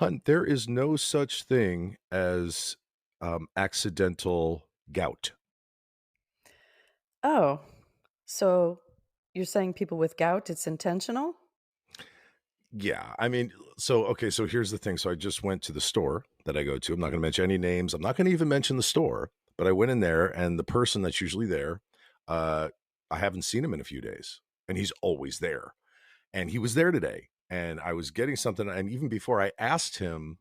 Hunt, there is no such thing as, accidental gout. Oh, so you're saying people with gout, it's intentional? Yeah, I mean, okay, so here's the thing, so I just went to the store that I go to, I'm not gonna mention any names, I'm not gonna even mention the store, but I went in there, and the person that's usually there, uh, I haven't seen him in a few days, and he's always there, and he was there today, and I was getting something, and even before I asked him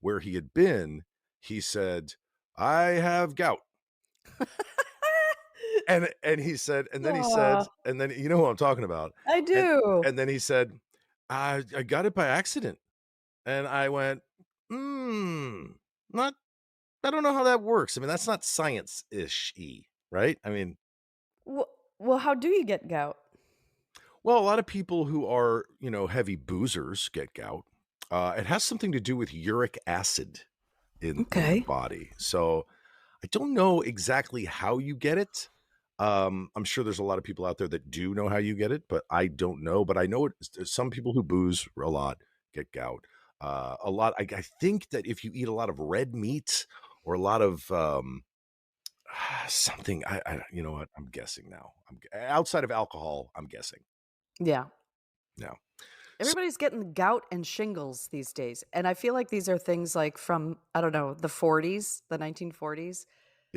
where he had been, he said, "I have gout." And he said and then he said Aw, and then you know who I'm talking about. I And do. and then he said, I got it by accident." And I went, "Hmm, not I don't know how that works." I mean, that's not science-ish-y, right? I mean, Well, well, how do you get gout? well, a lot of people who are, heavy boozers get gout. It has something to do with uric acid in the Okay. body. So, I don't know exactly how you get it. I'm sure there's a lot of people out there that do know how you get it, but I don't know. But I know some people who booze a lot get gout. A lot. I think that if you eat a lot of red meat or a lot of something, you know what? I'm guessing now. Outside of alcohol. I'm guessing. Yeah. No. So, Everybody's getting gout and shingles these days. And I feel like these are things like from, I don't know, the 40s, the 1940s.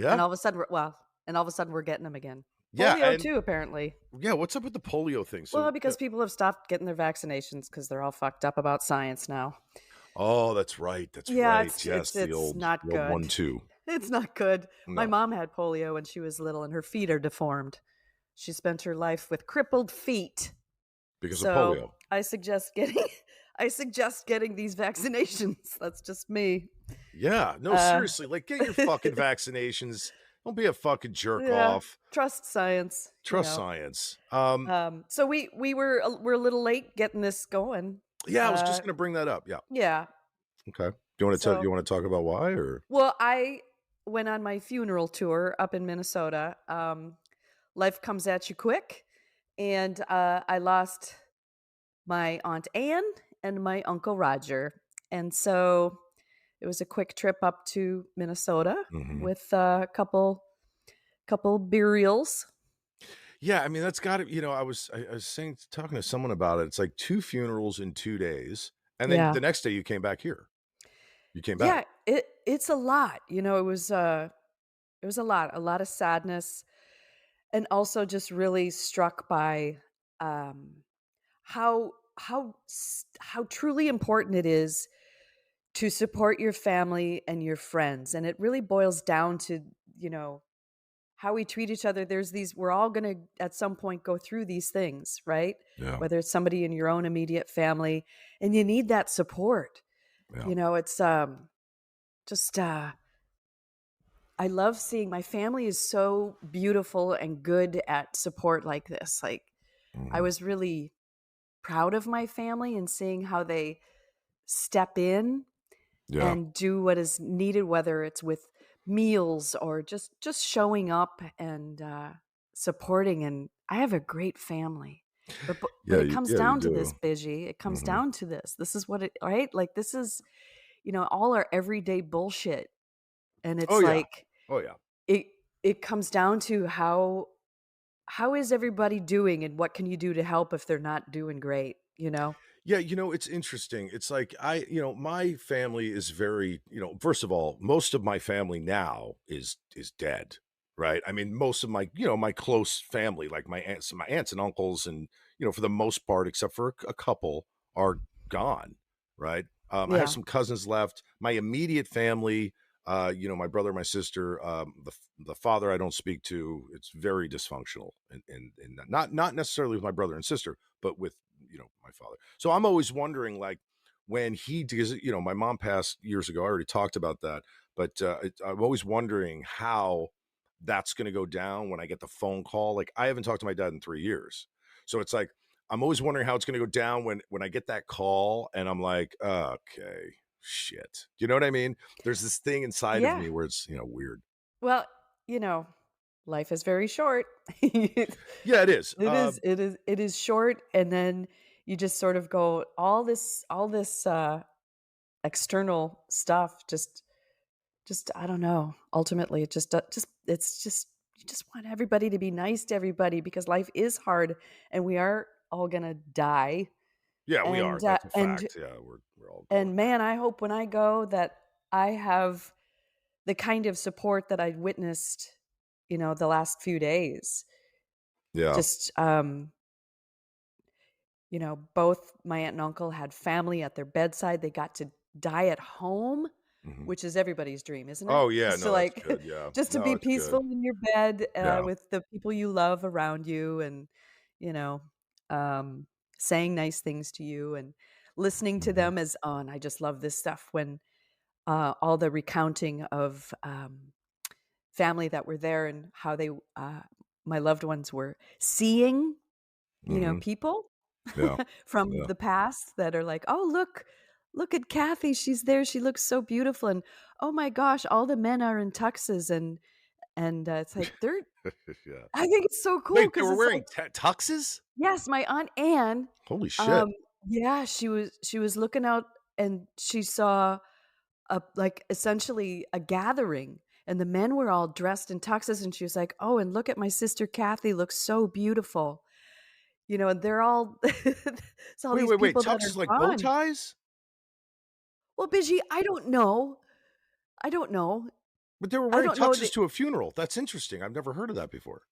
And yeah, all of a sudden, and all of a sudden we're getting them again. yeah, Polio and too, apparently. yeah. What's up with the polio thing? Well, So, because people have stopped getting their vaccinations because they're all fucked up about science now. oh, that's right. That's Yeah, right. it's Yes, it's it's the not old good. 1-2. It's not good. My No, mom had polio when she was little and her feet are deformed. She spent her life with crippled feet. because of So, polio. I suggest getting I suggest getting these vaccinations. That's just me. Yeah, no, Uh seriously, like, get your fucking vaccinations. Don't be a fucking jerk Yeah, off. trust science, you Trust know. science. So we're a little late getting this going. Yeah, I was just Uh gonna bring that up. Yeah. yeah. Okay. You So wanna talk about why or well, I went on my funeral tour up in Minnesota. Life comes at you quick, and I lost my aunt Anne and my uncle Roger, and so it was a quick trip up to Minnesota Mhm. with a couple burials. Yeah, I mean, that's gotta I was saying talking to someone about it. It's like 2 funerals in 2 days, and then Yeah, the next day you came back here. You came back. yeah. It's a lot. It was a lot of sadness, and also just really struck by um, how truly important it is to support your family and your friends, and it really boils down to you know how we treat each other. There's these we're all going to at some point go through these things, right? Yeah, Whether it's somebody in your own immediate family, and you need that support. yeah. It's just I love seeing my family is so beautiful and good at support like this. Like I Mhm. was really proud of my family and seeing how they step in Yeah. and do what is needed, whether it's with meals or just showing up and supporting. And I have a great family, but it comes You down to this, do. Busy. It comes Mhm. down to this. This is what it right. Like this is all our everyday bullshit, and Oh, it's yeah. like Oh, yeah. it it comes down to how is everybody doing and what can you do to help if they're not doing great, you know? Yeah, it's interesting. It's like my family is very, first of all, most of my family now is dead, right? I mean, most of my, my close family, like my aunts and uncles, and for the most part, except for a couple, are gone, right? I have Yeah. some cousins left. My immediate family, my brother, my sister, the father I don't speak to. It's very dysfunctional, and not necessarily with my brother and sister, but with my father. So I'm always wondering, like, when he because my mom passed years ago. I already talked about that, but I'm always wondering how that's going to go down when I get the phone call. Like, I haven't talked to my dad in 3 years, so it's like I'm always wondering how it's going to go down when I get that call, and I'm like, okay, shit. Do you know what I mean? There's this thing inside of Yeah. me where it's weird. Well, you know, life is very short. It Yeah, it is. is short, and then you just sort of go all this external stuff just I don't know. Ultimately, it just it's just you just want everybody to be nice to everybody because life is hard and we are all gonna die. Yeah, we are. And, That's a fact. Yeah, we're all going and there. man, I hope when I go that I have the kind of support that I witnessed, the last few days. Yeah. Just, both my aunt and uncle had family at their bedside. They got to die at home, Mhm. which is everybody's dream, isn't it? Oh, yeah, Just to no, that's like good, yeah. just to No, be it's peaceful good. in your bed, Yeah. with the people you love around you and, you know, um, saying nice things to you and listening to Mhm. them as oh, and I just love this stuff when, all the recounting of, family that were there and how my loved ones were seeing, Mhm. people Yeah. from Yeah. the past that are like, "Oh, look at Kathy, she's there, she looks so beautiful," and, "Oh my gosh, all the men are in tuxes," and it's like, they're Yeah. I think it's so cool Wait, they because were it's wearing like tuxes? yes, my Aunt Anne, Holy shit. um, yeah, she was looking out and she saw like, essentially a gathering, and the men were all dressed in tuxes, and she was like, "Oh, and look at my sister Kathy, looks so beautiful." And they're all it's all Wait, these wait, wait, people that are tuxes like bow gone. ties? Well, Busy, I don't know. I don't know. But they were I wearing don't know tuxes the to a funeral. That's interesting. I've never heard of that before.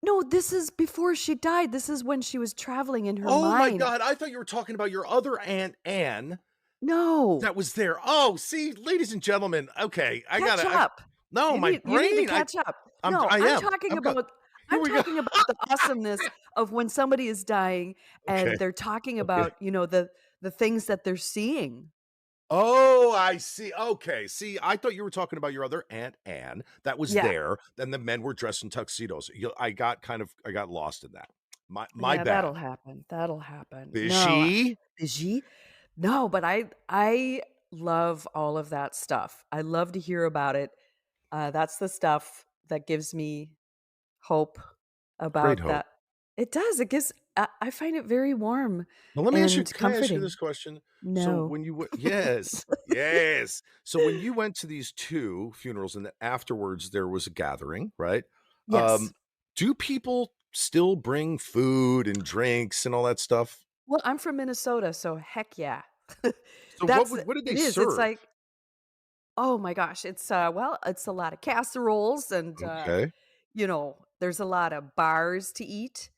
No, this is before she died. This is when she was traveling in her Oh my mind. god, I thought you were talking about your other Aunt Anne No. that was there. Oh, see, ladies and gentlemen, okay, Catch I up. no, my You need to brain, catch up. No, I I'm am. talking I'm go about here I'm we go. talking about the awesomeness of when somebody is dying Okay, and they're talking okay. about, the things that they're seeing. Oh, I see. Okay. See, I thought you were talking about your other Aunt Anne that was Yeah. there, then the men were dressed in tuxedos. I got lost in that. My Yeah, that'll bad. happen. That'll happen. Is No, she? is she? No, but I love all of that stuff. I love to hear about it. That's the stuff that gives me hope Great about hope. that. It does. It gives I find it very warm Now let me ask you, and can I ask you this comforting. question? So No. when you went yes, yes. So when you went to these 2 funerals and then afterwards there was a gathering, right? Yes. Um, do people still bring food and drinks and all that stuff? Well, I'm from Minnesota, so heck yeah. So what did they It is. It's serve? like, oh my gosh, it's a lot of casseroles and Okay. there's a lot of bars to eat,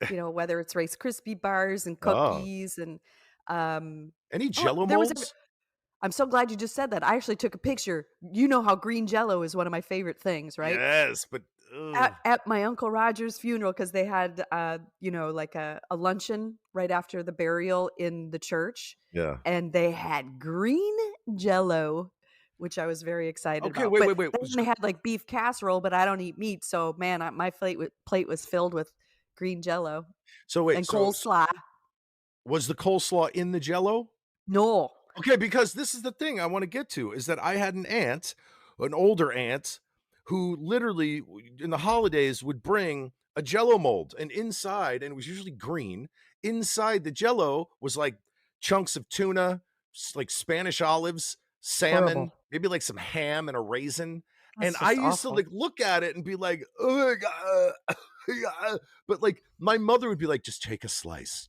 whether it's Rice Krispie bars and Oh, cookies and um any oh, Jello there was molds? I'm so glad you just said that. I actually took a picture. You know how green jello is one of my favorite things, right? Yes, but ugh, At my Uncle Roger's funeral, because they had, like a luncheon right after the burial in the church, yeah. and they had green Jello, which I was very excited Okay, about, but wait. then they had, like, beef casserole, but I don't eat meat, so, man, my plate was filled with green Jello So wait, and coleslaw. was the coleslaw in the Jello? No. Okay, because this is the thing I wanna get to, is that I had an aunt, an older aunt, who literally in the holidays would bring a Jello mold, and inside and it was usually green, inside the Jello was, like, chunks of tuna, like, Spanish olives, salmon, Horrible. maybe, like, some ham and a raisin, and That's I just used to, awful. like, look at it and be like, "Oh my god," but, like, my mother would be like, just take a slice."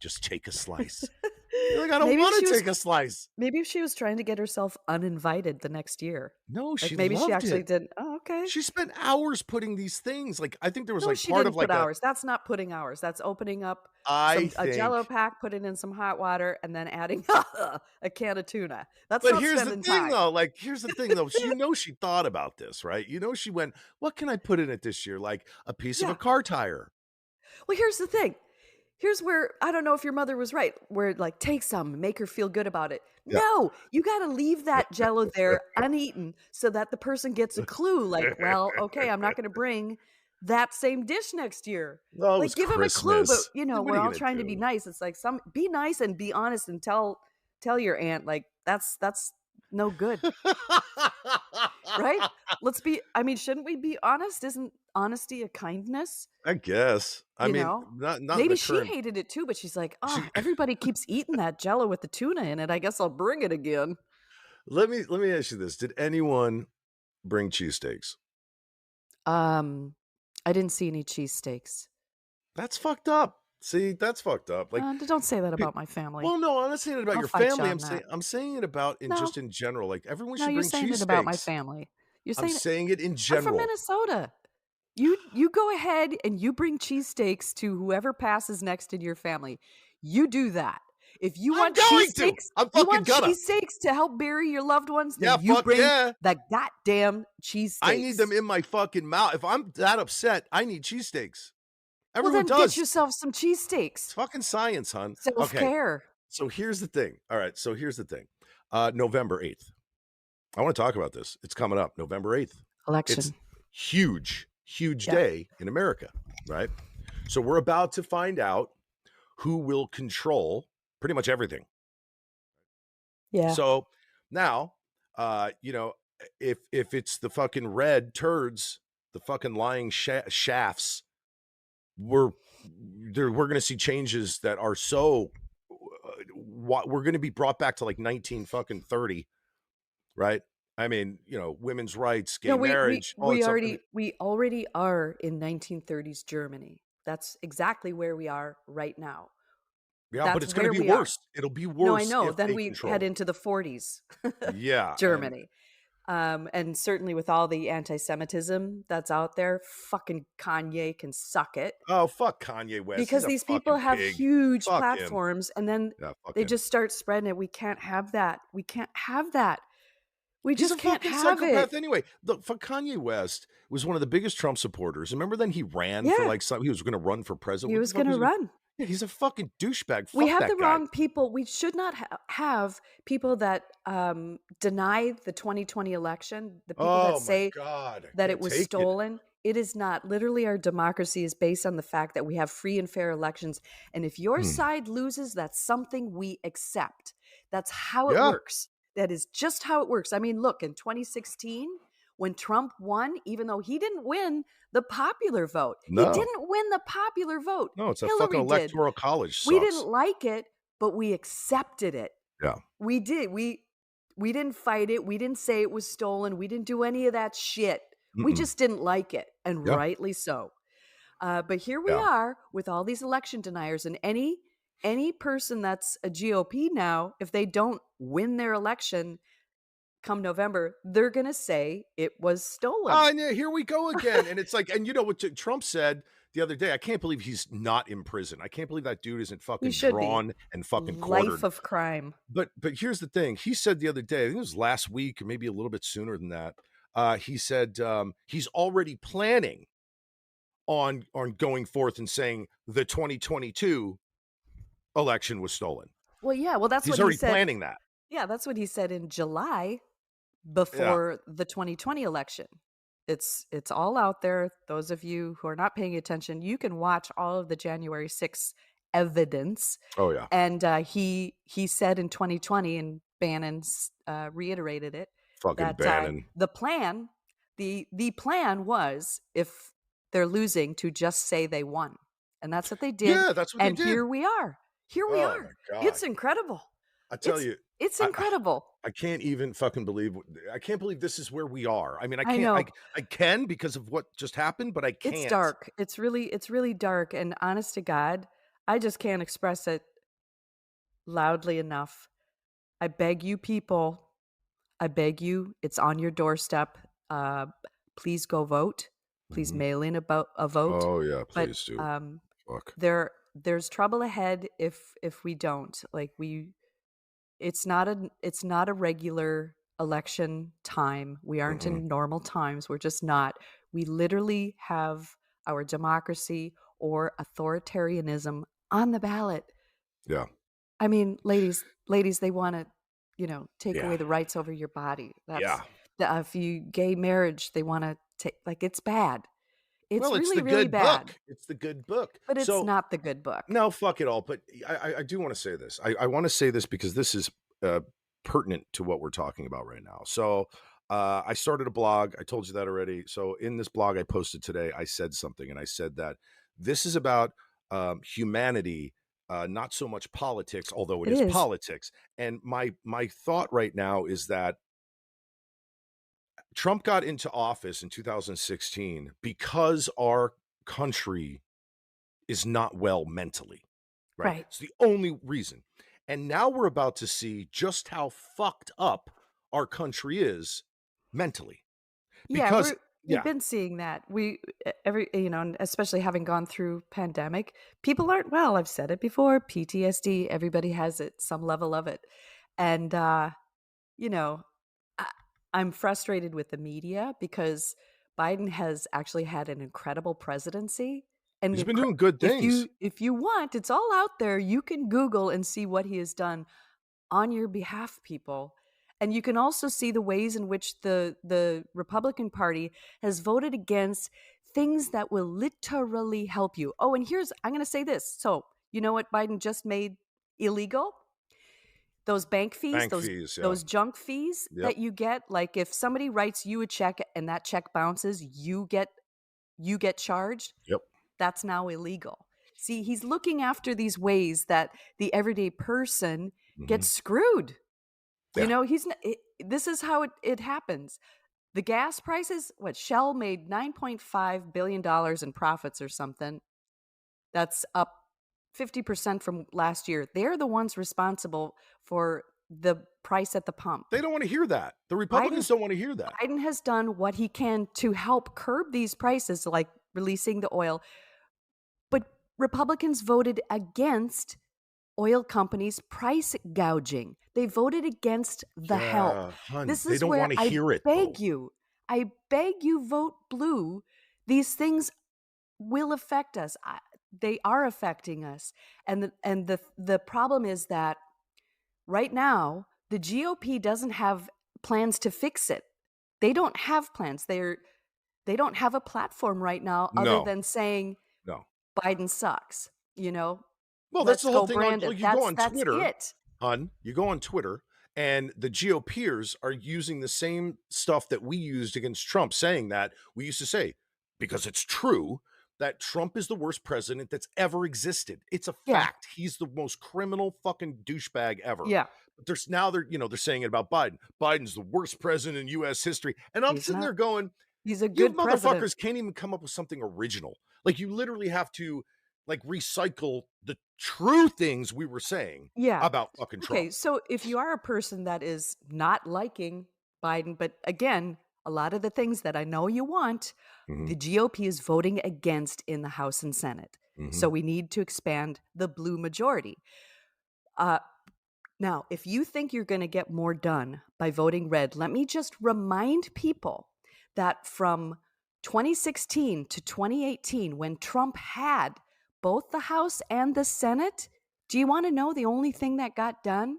You're like, "I don't Maybe wanna she was take a slice." maybe she was trying to get herself uninvited the next year. No, Like, she maybe she loved actually it. did oh, okay. She spent hours putting these things, like, I think there was, No, like, she part of, didn't put like, a hours. That's not putting hours. That's opening up I a Jello think pack, putting in some hot water, and then adding a can of tuna. That's but not here's the spending thing, time. though, like, here's the thing, though, so you know she thought about this, right? You know she went, "What can I put in it this year?" Like, a piece of a Yeah. car tire. Well, here's the thing. Here's where I don't know if your mother was right, where like take some, make her feel good about it. Yeah. No, you got to leave that jello there uneaten so that the person gets a clue like, well, okay, I'm not going to bring that same dish next year. Well, it Like was give them a clue, but Christmas. What we're are you all gonna trying to be do? nice. It's like some be nice and be honest and tell your aunt like that's no good, right? Let's be I mean, shouldn't we be honest? Isn't honesty a kindness? I guess. I You mean, know? not in Maybe the she current hated it too, but she's like, "Oh, she everybody keeps eating that Jello with the tuna in it. I guess I'll bring it again." Let me ask you this. Did anyone bring cheesesteaks? Um, I didn't see any cheesesteaks. That's fucked up. See, that's fucked up. Like, Don't say that pe about my family. well, no, I'm not saying it about I'll your fight you family. on that. I'm saying it about in No, just in general. Like, everyone no, should you're bring saying it about my cheesesteaks. family. You're I'm saying it. saying it in I'm from general. Minnesota. You go ahead and you bring cheesesteaks to whoever passes next in your family. You do that. If I'm going to. I'm you fucking want gonna. cheesesteaks to help bury your loved ones, then Yeah, you fuck bring yeah. the goddamn I need them cheesesteaks. in my fucking mouth. If I'm that upset, I need cheesesteaks. Well, Everyone then get does. yourself some It's cheesesteaks. fucking science, hun. Okay, Self-care. so here's the thing. All right, so here's the thing. November 8th. I wanna talk about this. It's coming up, November 8th. It's Election. huge, huge Yeah. day in America, right? So we're about to find out who will control pretty much everything. Yeah. So now, you know, if it's the fucking red turds, the fucking lying shafts, we're we're going to see changes that are so we're going to be brought back to like 19 fucking 30, right? I mean, women's rights, No, gay marriage, all that stuff. I mean, we already are in 1930s Germany. That's exactly where we are right now. yeah, but That's it's going to where be we are. worse. It'll be No, I worse know. if Then they we head control it. into the 40s Yeah, and Germany. And certainly with all the anti-Semitism that's out there, fucking Kanye can suck it oh fuck Kanye West. He's because a these people fucking have pig. huge Fuck him. platforms and then Yeah, fuck they him. just start spreading it. We can't have that. We can't have that. We He's a just can't fucking have it. psychopath anyway. Look, for Kanye West was one of the biggest Trump supporters. Remember then he ran for Yeah, like some he was going to run for president. he What the was fuck going was to he gonna, run. yeah, he's a fucking douchebag. We Fuck have the that guy. wrong people. We should not have people that deny the 2020 election, the people that Oh my say god, I that it can't was take it. stolen. It is not. Literally, our democracy is based on the fact that we have free and fair elections. And if your Hmm. side loses, that's something we accept. That's how it Yeah. works. That is just how it works. I mean, look, in 2016, when Trump won, even though he didn't win the popular vote, he No. didn't win the popular vote. No, it's a fucking Hillary did. electoral college We didn't sucks. like it, but we accepted it. Yeah. We did. We didn't fight it. We didn't say it was stolen. We didn't do any of that shit. We Mm-mm. just didn't like it, and Yeah. rightly so. But here we Yeah. are with all these election deniers, and any person that's a GOP now, if they don't win their election come November, they're gonna say it was stolen. Oh, and yeah, here we go again. And it's like, and you know what Trump said the other day? I can't believe he's not in prison. I can't believe that dude isn't He fucking should be. drawn and fucking Life quartered. of crime. But here's the thing. He said the other day, I think it was last week or maybe a little bit sooner than that. He said he's already planning on going forth and saying the 2022 election was stolen. Well, yeah. Well, that's He's what he already said. planning that. Yeah, that's what he said in July Yeah. before the 2020 election. It's all out there. Those of you who are not paying attention, you can watch all of the January 6th evidence. Oh yeah. And he said in 2020, and Bannon reiterated it, Fucking that Bannon. the plan was if they're losing to just say they won, and that's what they did. Yeah, that's what they And did. here we are. Here we Oh are. my god. It's incredible. I tell you, It's I incredible. I can't even fucking believe I can't believe this is where we are. I mean, I I can't know. I can because of what just happened, but I It's can't. dark. It's really dark, and honest to God, I just can't express it loudly enough. I beg you people, I beg you, it's on your doorstep. Uh, please go vote. Please Mhm. mail in about a vote. Oh yeah, But please do. Fuck. there's trouble ahead if we don't. Like it's not a regular election time. We aren't Mm-mm. in normal times. We're just not. We literally have our democracy or authoritarianism on the ballot. Yeah. I mean, ladies, they want to, take Yeah. away the rights over your body. That's Yeah. if you gay marriage, they want to take like it's bad. It's Well, it's the really, really good bad. book. It's the good book. But it's So not the good book. no, fuck it all. But I do want to say this. I want to say this because this is pertinent to what we're talking about right now. So I started a blog. I told you that already. So in this blog I posted today, I said something, and I said that this is about humanity not so much politics, although it It is is. politics. And my thought right now is that Trump got into office in 2016 because our country is not well mentally, right? Right. It's the only reason. And now we're about to see just how fucked up our country is mentally. Yeah, Because we've yeah, been seeing that. Every and especially having gone through pandemic, people aren't well. I've said it before, PTSD, everybody has it, some level of it. And you know, I, I'm frustrated with the media because Biden has actually had an incredible presidency. And he's been doing good things. if you want, it's all out there. You can Google and see what he has done on your behalf, people. And you can also see the ways in which the Republican Party has voted against things that will literally help you. Oh, and I'm going to say this. So, you know what Biden just made illegal? Those bank fees, Bank fees, yeah. those junk fees Yep, that you get. Like if somebody writes you a check and that check bounces, you get charged. yep. That's now illegal. See, he's looking after these ways that the everyday person Mhm. gets screwed. You Yeah. know, this is how it happens. The gas prices, what Shell made $9.5 billion dollars in profits or something. That's up 50% from last year. They're the ones responsible for the price at the pump. They don't wanna hear that. The Republicans Biden don't wanna hear that. Biden has done what he can to help curb these prices, like releasing the oil. But Republicans voted against oil companies price gouging. They voted against the help. Yeah, hun, This they is don't where wanna hear it, though. I beg you vote blue. These things will affect us. They are affecting us. And the problem is that right now the GOP doesn't have plans to fix it. They don't have plans. They don't have a platform right now other No, than saying no. Biden sucks, you know? Well, that's Let's the whole go thing on Brandon. like, you go on That's Twitter, it. hun, you go on Twitter, and the GOPers are using the same stuff that we used against Trump, saying that we used to say, because it's true, that Trump is the worst president that's ever existed. It's a Yeah. fact. He's the most criminal fucking douchebag ever. Yeah. But there's now they're saying it about Biden. Biden's the worst president in US history. And I'm He's sitting there not. going, He's a you good president. motherfuckers can't even come up with something original. Like you literally have to like recycle the true things we were saying Yeah. about fucking Okay, Trump. so if you are a person that is not liking Biden, but again, a lot of the things that I know you want, Mhm, the GOP is voting against in the House and Senate. So mhm. we need to expand the blue majority. Uh, Now, if you think you're going to get more done by voting red, let me just remind people that from 2016 to 2018, when Trump had both the House and the Senate, do you want to know the only thing that got done?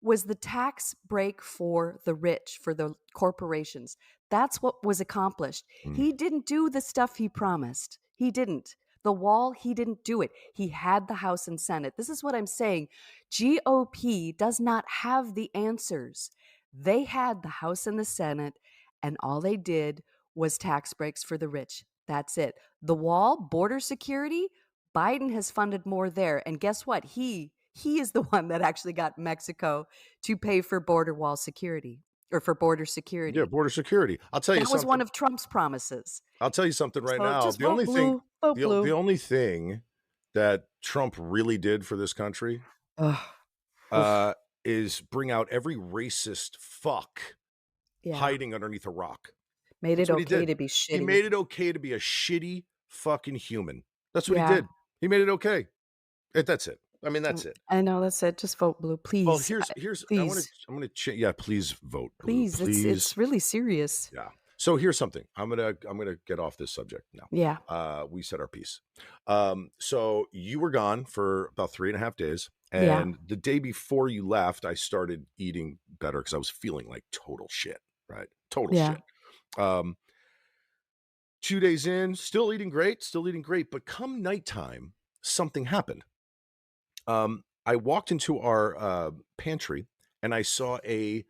Was the tax break for the rich, for the corporations. That's what was accomplished. Mm. He didn't do the stuff he promised. He didn't. The wall, he didn't do it. He had the House and Senate. This is what I'm saying. GOP does not have the answers. They had the House and the Senate, and all they did was tax breaks for the rich. That's it. The wall, border security, Biden has funded more there. And guess what? He is the one that actually got Mexico to pay for border wall security or for border Yeah, security. border security. I'll tell you That was one something. of Trump's promises. I'll tell you something right So now. just vote blue, vote The blue. only thing that Trump really did for this country, Ugh. uh, Oof. is bring out every racist fuck Yeah. hiding underneath a rock. Made That's it what he okay did. to be He shitty. made it okay to be a shitty fucking human. That's what he Yeah. did. He made it okay. That's it. I mean, that's it. I know that's it. Just vote blue, Well, please. here's Please. I'm gonna yeah, please vote blue, Please. please. It's really serious. Yeah. So here's something. I'm gonna get off this subject now. Yeah. We said our piece. So you were gone for about 3.5 days, Yeah. and the day before you left, I started eating better because I was feeling like total shit. Right, total Yeah. shit. Um, 2 days in, still eating great, still eating great. But come nighttime, something happened. I walked into our pantry and I saw the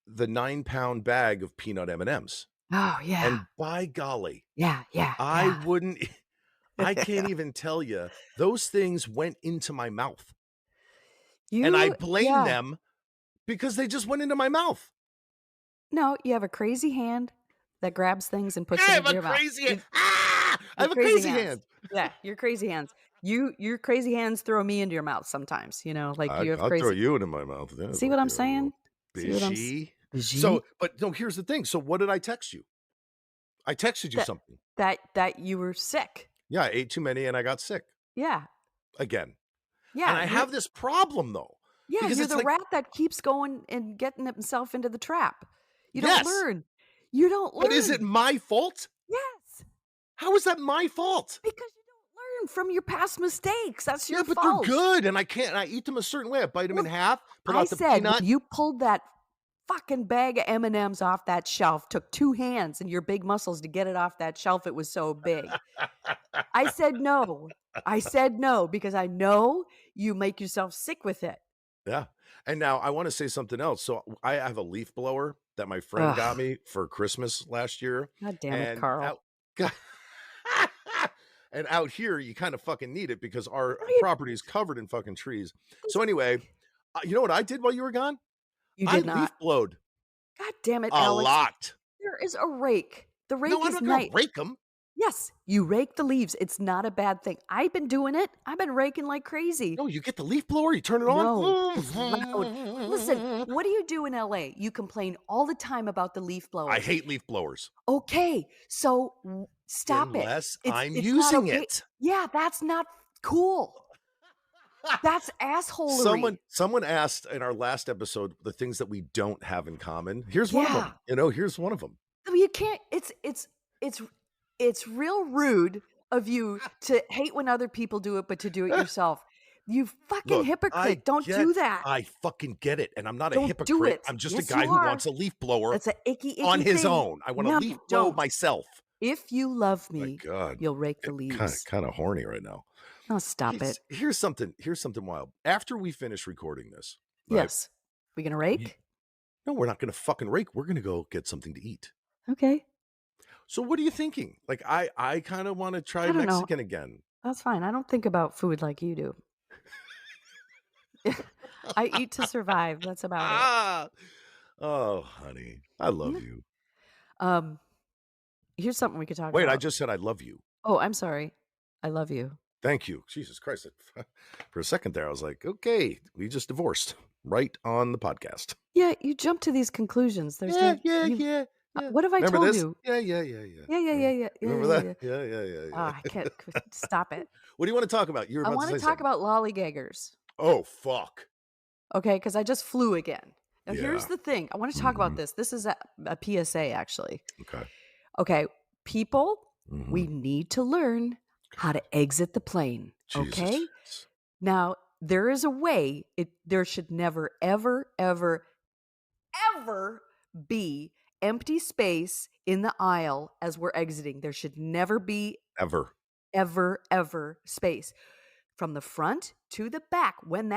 9-pound bag of peanut M&Ms. Oh, yeah. And by golly, Yeah, yeah, I yeah. wouldn't I can't even tell you. Those things went into my mouth, and I You blame yeah. them because they just went into my mouth. No, you have a crazy hand that grabs things and puts I them have into a your mouth. crazy I Your have a crazy crazy hands. hand. Yeah, your crazy hands. Your crazy hands throw me into your mouth sometimes, like you have I'll throw crazy you into my mouth. Yeah, it's see what I'm okay. I will. saying? See what I'm s Bushy. Veggie? So, but no, here's the thing. So what did I text you? I texted you That something. that you were sick. Yeah, I ate too many and I got sick Yeah. again. And Yeah, I have this problem though, because you're it's the like, rat that keeps going and getting himself into the trap. You don't yes, learn. You don't but is it learn. my fault? Yes, How is that my fault? because you don't learn from your past mistakes. That's Yeah, your but they're fault. good and I eat them a certain way. I bite them in Well, half, pull I out the said peanut. when you pulled that fucking bag of M&Ms off that shelf, took 2 hands and your big muscles to get it off that shelf, it was so big. I said no. I said no because I know you make yourself sick with it. Yeah. And now I want to say something else. So I have a leaf blower that my friend got Ugh. me for Christmas last year. God damn it, And Carl. out and out here you kind of fucking need it because our What are you property is covered in fucking trees. this So anyway, you know what I did while you were gone? You I did leaf not. blowed God damn it, a Alex. lot. There is a rake. The No, rake I'm is not going to nice. rake them. Yes, you rake the leaves. It's not a bad thing. I've been doing it. I've been raking like crazy. No, you get the leaf blower, you turn it on. No, it's loud. Listen, what do you do in LA? You complain all the time about the leaf I blowers. hate leaf blowers Okay, so stop it. unless It's I'm it's not using okay. it. Yeah, that's not cool. That's assholery. Someone asked in our last episode the things that we don't have in common. Here's one of Yeah. them. Here's one of them. I mean, you can't it's it's real rude of you to hate when other people do it, but to do it yourself. You fucking Look, hypocrite. Don't do that. I fucking get it, and I'm not a Don't do hypocrite. it. I'm just a Yes, guy you who are. wants a leaf blower That's a icky, on icky his thing. own. I want to No, leaf blow don't. myself. If you love My me, God, you'll rake the getting kind of leaves. kind of horny right now. Oh, stop it. Here's something wild. After we finish recording this, right? Yes. We gonna y- rake? No, we're not going to fucking rake. We're going to go get something to eat. Okay. So what are you thinking? Like I kind of want to try I don't know. Mexican again. That's fine. I don't think about food like you do. I eat to survive. That's about it. Ah, oh, honey, I love Yeah. you. Um, here's something we could talk Wait, I about. just said I love you. Oh, I'm sorry. I love you. Thank you. Jesus Christ. For a second there, I was like, okay, we just divorced right on the podcast. Yeah, you jump to these conclusions. There's Yeah, no yeah, you yeah, yeah. what have I Remember told this? you? Yeah, yeah, yeah, yeah. Yeah, yeah, Yeah. yeah, yeah, yeah, Remember yeah, that? yeah. Yeah, yeah, yeah, yeah. I can't stop it. What do you want to talk about? You were I about to want to say talk something. about lollygaggers. Oh, fuck. Okay, because I just flew again. Now here's Yeah. the thing. I want to talk about Mhm. this. This is a PSA actually. Okay. Okay, people, we Mhm. need to learn how to exit the plane. Jesus. Okay? Now, there is a way there should never, ever, ever, ever be empty space in the aisle as we're exiting. There should never be Ever. ever, ever space from the front to the back. When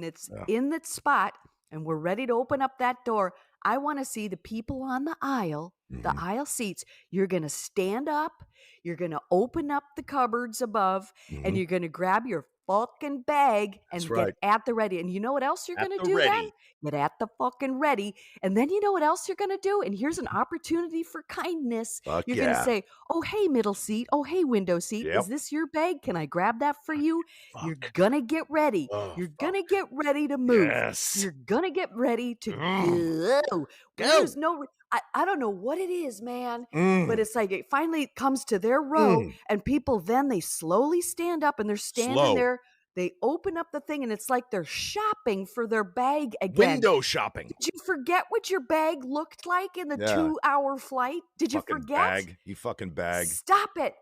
it's Yeah. in that spot and we're ready to open up that door, I want to see the people on the Mhm. aisle seats. You're going to stand up, you're going to open up the cupboards above, and Mhm. you're going to grab your fucking bag That's and get right. at the ready. And you know what else you're At going to the do then? ready. Get at the fucking ready. And then you know what else you're going to do? And here's an opportunity for kindness. Fuck You're going to yeah. say, "Oh, hey, middle seat. Oh, hey, window seat. Is Yep. this your bag? Can I grab that for you?" You're Fuck. gonna get ready. Oh, You're fuck. gonna get ready to move. Yes. You're gonna get ready to Mm. go. Go. There's no, I don't know what it is, man, but Mm. it's like it finally comes to their row, Mm. and people then they slowly stand up and they're standing Slow. there. They open up the thing, and it's like they're shopping for their bag again. Window shopping. Did you forget what your bag looked like in the Yeah. 2-hour flight? Did you Fucking forget? bag. You fucking bag. Stop it.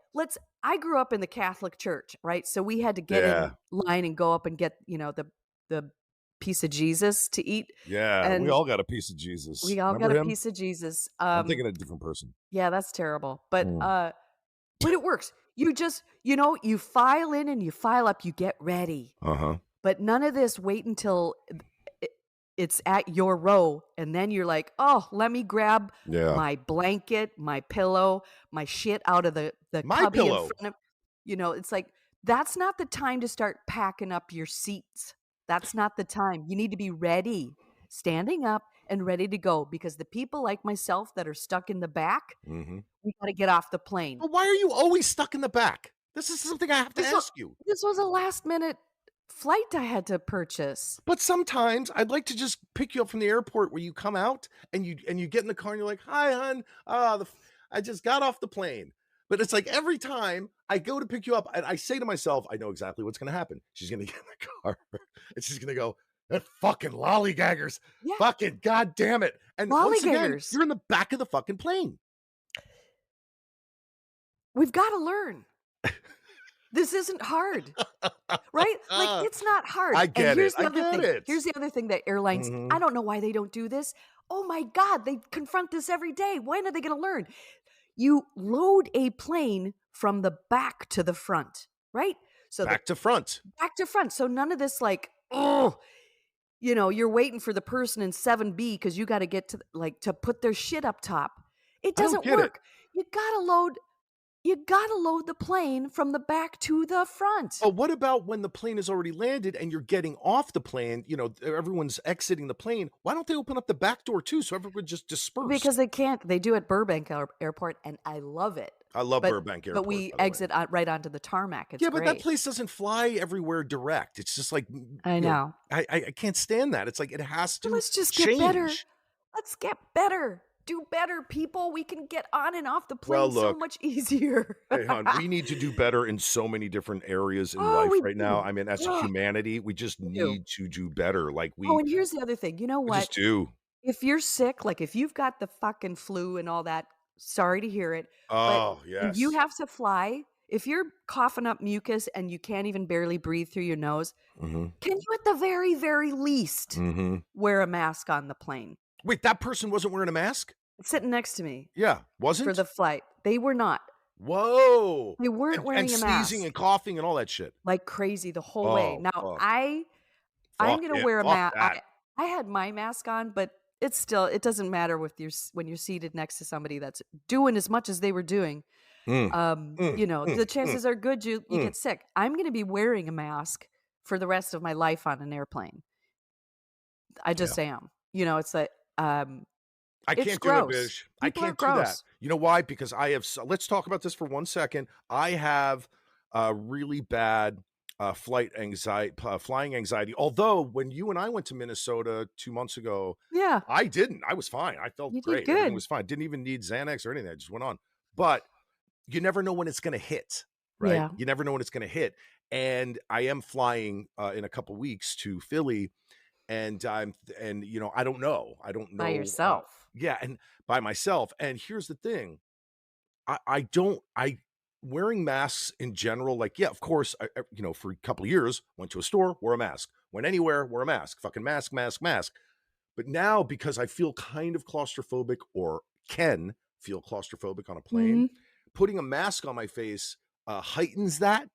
I grew up in the Catholic Church, right? So we had to get Yeah. in line and go up and get, the piece of Jesus to eat. Yeah. We And all got a piece of Jesus. we all got Remember a him? piece of Jesus. I'm thinking of a different person. Yeah, that's terrible. Mm. But it works. You just, you file in and you file up, you get ready. Uh-huh. But none of this wait until it's at your row, and then you're like, "Oh, let me grab Yeah. my blanket, my pillow, my shit out of the My cubby in pillow. front of." It's like, that's not the time to start packing up your seats. That's not the time. You need to be ready, standing up and ready to go because the people like myself that are stuck in the back, Mhm. we gotta get off the plane. But why are you always stuck in the back? This is something I have to This wa ask you. this was a last minute flight I had to purchase. But sometimes I'd like to just pick you up from the airport where you come out and you get in the car and you're like, "Hi, hon. I just got off the plane." But it's like every time I go to pick you up, I say to myself, I know exactly what's gonna happen. She's gonna get in the car and she's gonna go, "That fucking lollygaggers. Yeah, Fucking goddamn it." And once again, lollygaggers. you're in the back of the fucking plane. We've gotta learn. This isn't hard, right? Like, it's not hard. I And get it. I get it. here's the other thing that airlines, I Mhm. don't know why they don't do this. Oh my god, they confront this every day. When are they gonna learn? You load a plane from the back to the front, right? So the Back to front. back to front. So none of this like, oh, you're waiting for the person in 7B because you got to get to to put their shit up top. It I don't doesn't get it. work. You gotta load the plane from the back to the front. But what about when the plane is already landed and you're getting off the plane, everyone's exiting the plane, why don't they open up the back door too so everyone just Because dispersed? they can't. They do at Burbank Airport, and I love it. I love But Burbank but Airport, we by the way. exit right onto the tarmac. It's Yeah, but that great. place doesn't fly everywhere direct. It's just like, I know. I can't stand that. It's like it has But to let's just get better. change. Let's get better. Do better, people. We can get on and off the Well, plane so look, much easier. hey, hon, we need to do better in so many different areas in Oh, life we right now. do. I mean, as a Ugh, humanity, we just we do. need to do better. Like Oh, and here's the other thing. You know we what? just do. If you're sick, like if you've got the fucking flu and all that, sorry to hear it, but Oh, and you yes. have to fly, if you're coughing up mucus and you can't even barely breathe through your nose, Mhm. can you at the very, very least Mhm. wear a mask on the plane? Wait, that person wasn't wearing a mask? Sitting next to me Yeah, for the wasn't? flight. They were not. Whoa! They weren't And wearing a sneezing mask and coughing and all that shit. like crazy the whole way. Oh, Now fuck. I'm Fuck gonna it. wear a Fuck mask. that. I had my mask on, but it doesn't matter with when you're seated next to somebody that's doing as much as they were doing. Mm, mm, mm, The mm, chances are good you mm. get sick. I'm gonna be wearing a mask for the rest of my life on an airplane. I Yeah. just am. It's like, I it's can't do it, gross. Bish. I People are can't do that. gross. You know why? Because I have let's talk about this for 1 second. I have, really bad, flying anxiety, although when you and I went to Minnesota 2 months ago, Yeah, I didn't. I was fine. I felt you did great. Everything good. was fine. Didn't even need Xanax or anything. I just went on. But you never know when it's gonna hit, right? Yeah. You never know when it's gonna hit, and I am flying, in a couple weeks to Philly, and I don't know. I don't By know, yourself. yeah, and by myself, and here's the thing, I don't I wearing masks in general, like, yeah, of course, for a couple of years, went to a store, wore a mask, went anywhere, wore a mask, fucking mask, mask, mask. But now because I feel kind of claustrophobic or can feel claustrophobic on a plane, Mhm. putting a mask on my face, heightens that.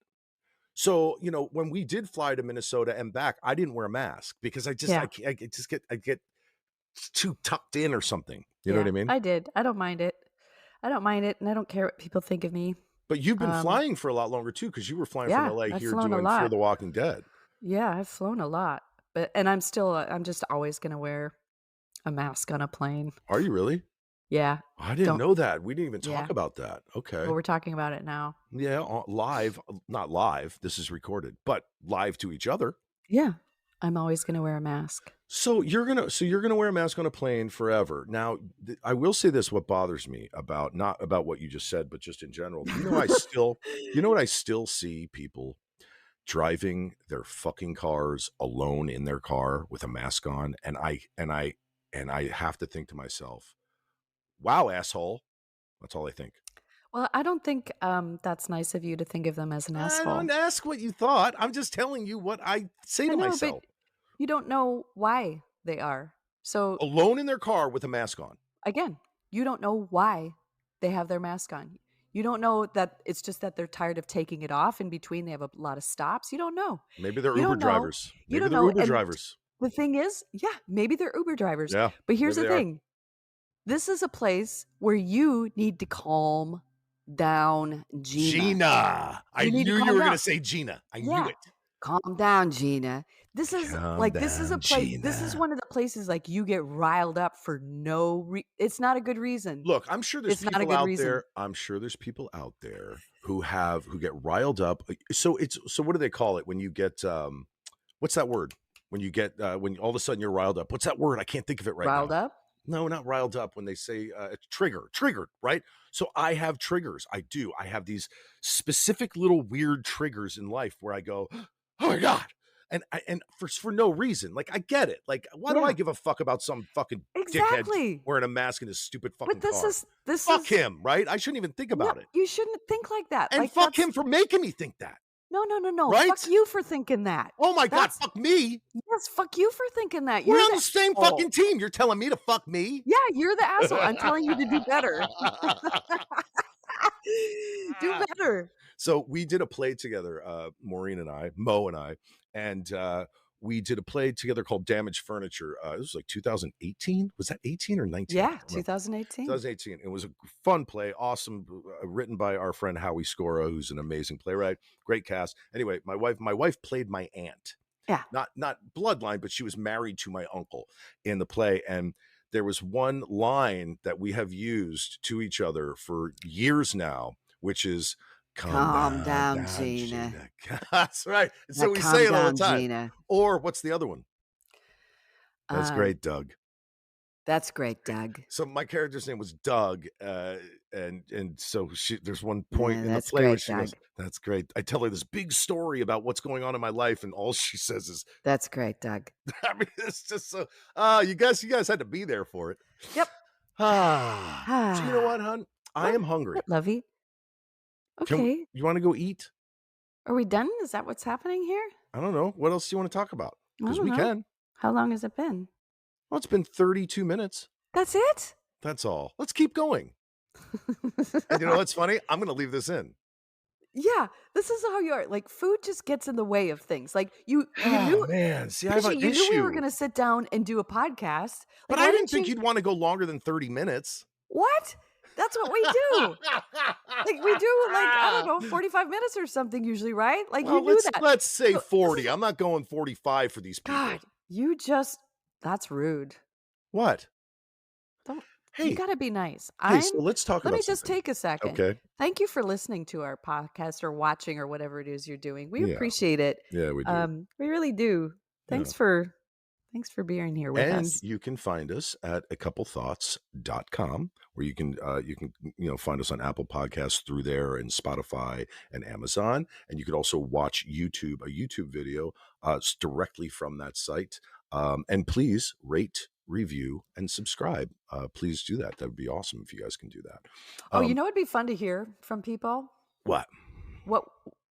So, when we did fly to Minnesota and back, I didn't wear a mask because I Yeah. ca I get too tucked in or something. You know what Yeah. I mean? I did. I don't mind it. I don't mind it, and I don't care what people think of me. But you've been Um, flying for a lot longer too, because you were flying from yeah, LA I've here flown a doing Fear lot. the Walking Dead. Yeah, I've flown a lot, and I'm just always gonna wear a mask on a plane. Are you really? Yeah. I didn't Don't know that. We didn't even talk Yeah. about that. Well, Okay. we're talking about it now. Yeah, live, not live. This is recorded, but live to each other. Yeah. I'm always gonna wear a mask. So you're gonna wear a mask on a plane forever. Now, I will say this: what bothers me about not about what you just said, but just in general. You know what I still see people driving their fucking cars alone in their car with a mask on, and I have to think to myself, "Wow, asshole." That's all I think. Well, I don't think, that's nice of you to think of them as an I don't asshole. ask what you thought. I'm just telling you what I say I to know, but myself. you don't know why they are. So, Alone in their car with a mask on. again, you don't know why they have their mask on. You don't know that it's just that they're tired of taking it off in between, they have a lot of stops. You don't know. Maybe they're You Uber don't know. drivers. You Maybe don't they're know, Uber and drivers. the thing is, yeah, maybe they're Uber drivers, Yeah, but here's maybe the they are. thing. This is a place where you need to calm down, Gina. Gina. I You need to knew you calm were down. gonna say Gina. I knew Yeah. it. Calm down, Gina. Calm This is a down, place. This is Gina. one of the places, like, you get riled up for it's not a good reason. Look, I'm sure there's It's not a people good out reason. there who get riled up. So what do they call it when you get, what's that word? When you get, when all of a sudden you're riled up. What's that word? I can't think of it right Riled now. up? No, not riled up. When they say, triggered, right? So I have triggers. I do. I have these specific little weird triggers in life where I go, "Oh my god." And for no reason. Like, I get it. Like, why do I Yeah. give a fuck about some fucking dickhead Exactly. wearing a mask in his stupid But fucking this car? is this Fuck is him, right? I shouldn't even think no, about it. you shouldn't think like that. And Like, fuck that's him for making me think that, no, no, no, no. right? Fuck you for thinking that. Oh my god, That's fuck me. yes, fuck you for thinking that. We're You're on the the same asshole. fucking team. You're telling me to fuck me? Yeah, you're the asshole. I'm telling you to do better. Do better. So we did a play together, Maureen and I, Mo and I, and we did a play together called Damaged Furniture. This was like 2018. Was that 18 or 19? I Yeah, can't remember. 2018. 2018. It was a fun play, awesome, written by our friend Howie Scora, who's an amazing playwright. Great cast. Anyway, my wife played my aunt, Yeah. not bloodline, but she was married to my uncle in the play, and there was one line that we have used to each other for years now, which is "Calm Calm down, down, Gina. Gina." That's right. And Now so we say calm it all the down, time. Gina. Or what's the other one? That's Uh, great, Doug. that's great, Doug. So my character's name was Doug, and so there's one point Yeah, in the that's play where great, she goes, Doug. "That's great." I tell her this big story about what's going on in my life, and all she says is, That's great, Doug. I mean, it's just so. you guys had to be there for it. Yep. So you know Ah. what, hon? I What? am hungry. What, lovey? Can Okay. you want to go eat? Are we done? Is that what's happening here? I don't know. What else do you want to talk about? I Because don't we know. can. How long has it been? Well, it's been 32 minutes. That's it? That's all. Let's keep going. And you know what's funny? I'm going to leave this in. Yeah, this is how you are. Like, food just gets in the way of things. Like, you Oh knew man, see, I have Bridget, an you knew we were issue. gonna sit down and do a podcast. But Like, I why didn't didn't think you you'd want to go longer than 30 minutes. what? That's what we do. Like, we do, like, I don't know, 45 minutes or something usually, right? Like, you Well, knew that. let's say So, this 40. is I'm not going 45 for these people. God, you just that's rude. What? Don't you Hey, gotta be nice. so let's talk Let me about just something. take a second. Okay. Thank you for listening to our podcast or watching or whatever it is you're doing. We Yeah. appreciate it. Yeah, we do. We really do. Yeah. Thanks for being here with And us. you can find us at acouplethoughts.com, where you can find us on Apple Podcasts through there, and Spotify and Amazon. And you could also watch a YouTube video directly from that site. And please rate, review, and subscribe. Please do that. That would be awesome if you guys can do that. Oh, you Um, know it'd be fun to hear from people? what? What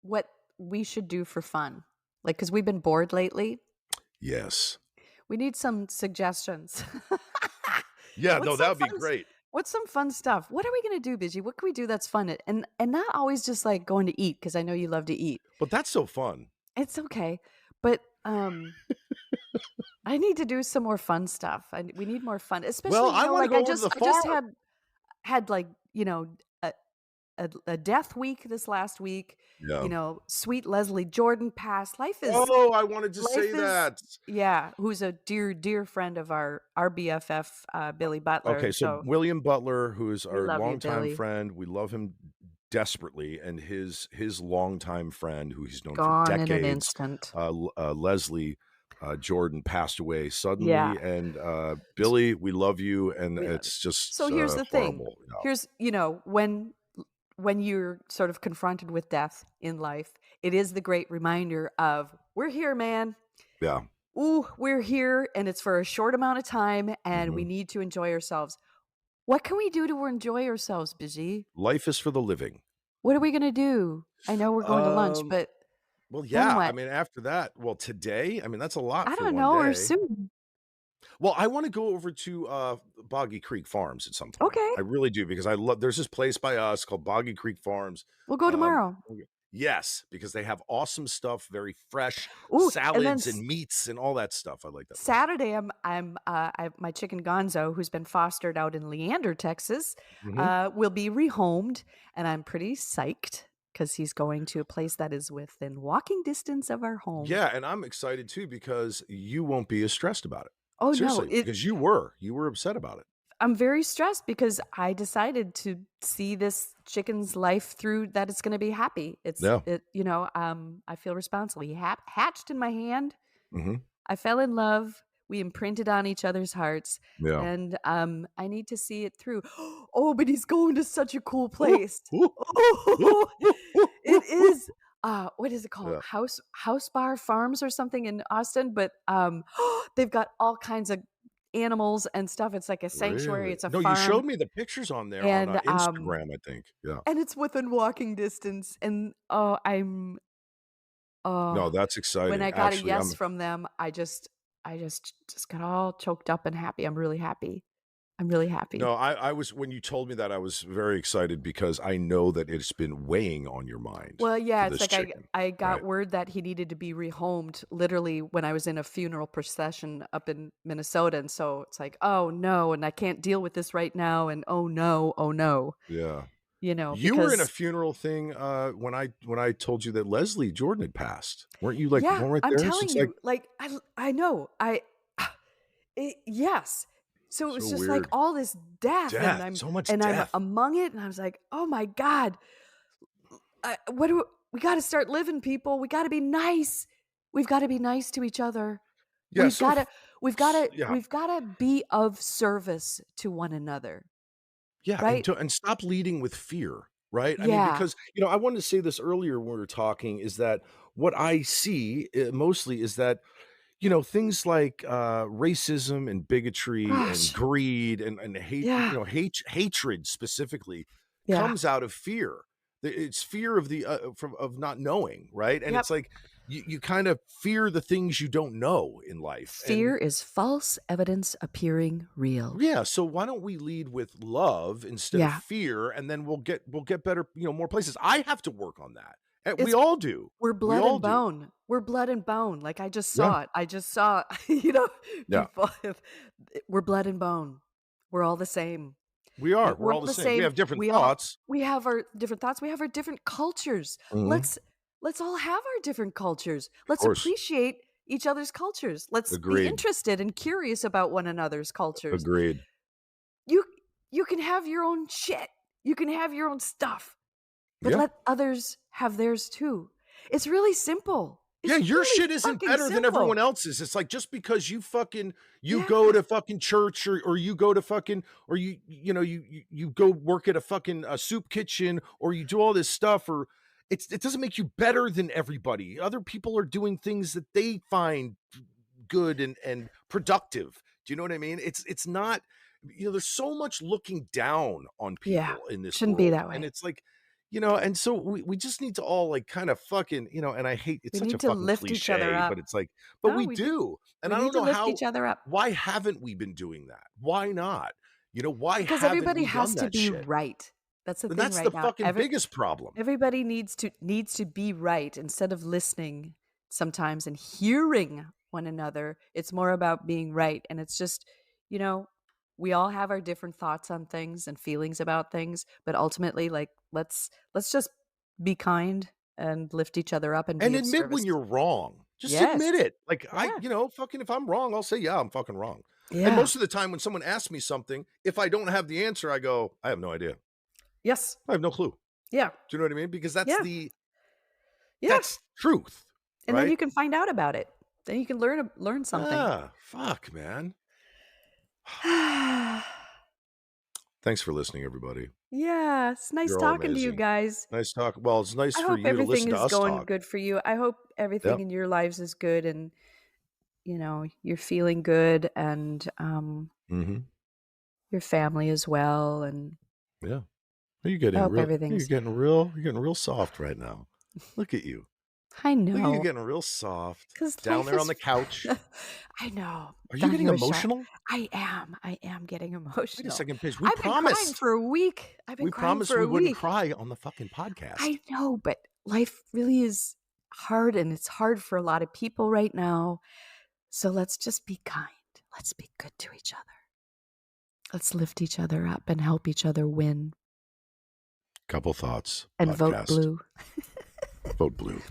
what we should do for fun. Like, because 'cause we've been bored lately. Yes. We need some suggestions. Yeah, no, What's that some would be fun great. what's some fun stuff? What are we gonna do, Busy? What can we do that's fun? And not always just, like, going to eat because I know you love to eat. But that's so fun. It's okay, but, I need to do some more fun stuff. We need more fun, Well, especially, I want to like, go over to the I just farm. had, like, a death week this last week, Yeah. sweet Leslie Jordan passed. Oh, I wanted to say Life is that. yeah, who's a dear, dear friend of our BFF, Billy Butler, Okay, so so William Butler, who is we our love you, longtime Billy. friend, we love him desperately, and his longtime friend, who he's known for Gone in an decades, instant. Leslie Jordan, passed away Yeah, suddenly. And Billy, we love you, and we love you. it's just So here's the thing. horrible. Here's when you're sort of confronted with death in life, it is the great reminder of, "We're here, man. Yeah, Ooh, we're here, and it's for a short amount of time, and we hmm. need to enjoy ourselves." What can we do to enjoy ourselves, Busy? Life is for the living. What are we gonna do? I know we're going to lunch, Um, but well, then yeah. I what? mean, after that, well, today, I mean, that's a lot I for don't one know, or day. soon. Well, I wanna go over to, Boggy Creek Farms at some point. Okay, I really do, because I love there's this place by us called Boggy Creek Farms. we'll go Um, tomorrow. Yes, because they have awesome stuff, very fresh Ooh, and then salads and meats and all that stuff. I like that place. Saturday, I my chicken Gonzo, who's been fostered out in Leander, Texas, Mhm. will be rehomed, and I'm pretty psyched because he's going to a place that is within walking distance of our home. Yeah, and I'm excited too because you won't be as stressed about it. Oh, no, Seriously, because you were upset about it. I'm very stressed because I decided to see this chicken's life through that it's gonna be happy. Yeah. I feel responsible. He hatched in my hand. Mhm. I fell in love. We imprinted on each other's hearts, Yeah. and, I need to see it through. Oh, but he's going to such a cool Ooh, place. ooh, ooh, Oh, ooh, ooh, it ooh, ooh. is, what is it called? Yeah. House Bar Farms or something in Austin, but, they've got all kinds of animals and stuff. It's like a sanctuary, Really? it's a No, you farm, showed me the pictures on there on, and, Instagram, I think. Yeah. it's within walking distance, and, No, oh, that's when exciting. I got a Actually, yes from them, I just got all choked up and happy. I'm really happy. I'm really happy. no, I was when you told me that, I was very excited because I know that it's been weighing on your mind Well, for yeah, it's this like chicken, I got right? word that he needed to be rehomed literally when I was in a funeral procession up in Minnesota, and so it's like, "Oh, no, and I can't deal with this right now," and, "Oh, no, oh, no," Yeah. You were in a because funeral thing, when I told you that Leslie Jordan had passed. Weren't you, like, yeah, one right I'm there? So telling it's like you, like, I know, yes. So it was so just like weird. all this death, and Death, I'm so much and I'm death. among it, and I was like, "Oh my god, what do we gotta start living, people. We gotta be nice. We've gotta be nice to each other. Yeah, We've so gotta we've gotta yeah. we've gotta be of service to one another, Yeah, right?" and stop leading with fear, right? I mean, Yeah. because, I wanted to say this earlier when we were talking is that what I see, mostly is that, things like, racism and bigotry and Gosh. greed and Yeah. hatred specifically Yeah. comes out of fear. It's fear of from of not knowing, right? And Yep. it's like you kind of fear the things you don't know in life, and Fear is false evidence appearing real. yeah, so why don't we lead with love instead of Yeah. fear, and then we'll get better, more places. I have to work on that. And we It's all do. We're We blood all and do. bone. We're blood and bone. Like, I just Yeah. saw it. I just saw, you know, Yeah. people we're blood and bone. We're all the same. We are. And We're we're all all the the same. We same. have different thoughts. We have our different thoughts. We have our different cultures. Mhm. Let's all have our different cultures. Of Let's course. appreciate each other's cultures. Let's be Agreed. interested and curious about one another's cultures. Agreed. You you can have your own shit. You can have your own stuff, but Yeah. let others have theirs too. It's really simple. Yeah, It's your really shit isn't fucking better than everyone simple. else's. It's like just because you go Yeah. to fucking church or you go to fucking or you go work at a fucking soup kitchen or you do all this stuff or it doesn't make you better than everybody. Other people are doing things that they find good and productive. Do you know what I mean? It's not there's so much looking down on Yeah. people in this Shouldn't be world. that And way. it's like and so we just need to all like kind of fucking, and I hate it's We such a need to fucking lift each other cliche, but up. it's like, but No, we do. And we I need don't to know lift each other up. why haven't we been doing that? Why not? Why Because haven't everybody we has done to that be shit? right. That's the And thing that's the right now. fucking biggest problem. Everybody needs to be right instead of listening sometimes and hearing one another. It's more about being right, and it's just, you know, we all have our different thoughts on things and feelings about things, but ultimately like let's just be kind and lift each other up and be And of admit when service. you're wrong. Just Yes. admit it. Like Yeah. fucking if I'm wrong, I'll say, yeah, I'm fucking wrong. And Yeah. most of the time when someone asks me something, if I don't have the answer, I go, I have no idea. Yes. I have no clue. Yeah. Do you know what I mean? Because that's Yeah. Yeah. that's truth, And then right? you can find out about it. Then you can learn something. Ah, fuck, man. Thanks for listening, everybody. Yeah, it's nice You're all talking to you amazing. guys. Nice talk. Well, it's nice I for hope you to everything listen to is us going talk. good for you. I hope everything Yep. in your lives is good and you're feeling good and Mhm. your family as well and Yeah. You're I getting hope real everything's you're getting real soft right now. Look at you. I Look at you know getting real soft. cuz Down life there on is the couch. I know. Are you Down getting here is sharp. emotional? I am getting Wait a emotional. second, I've been crying for a week. I've been we crying promised for we a wouldn't week. cry on the fucking podcast. I know, but life really is hard, and it's hard for a lot of people right now. So let's just be kind. Let's be good to each other. Let's lift each other up and help each other win Couple thoughts and vote podcast. blue. Vote blue.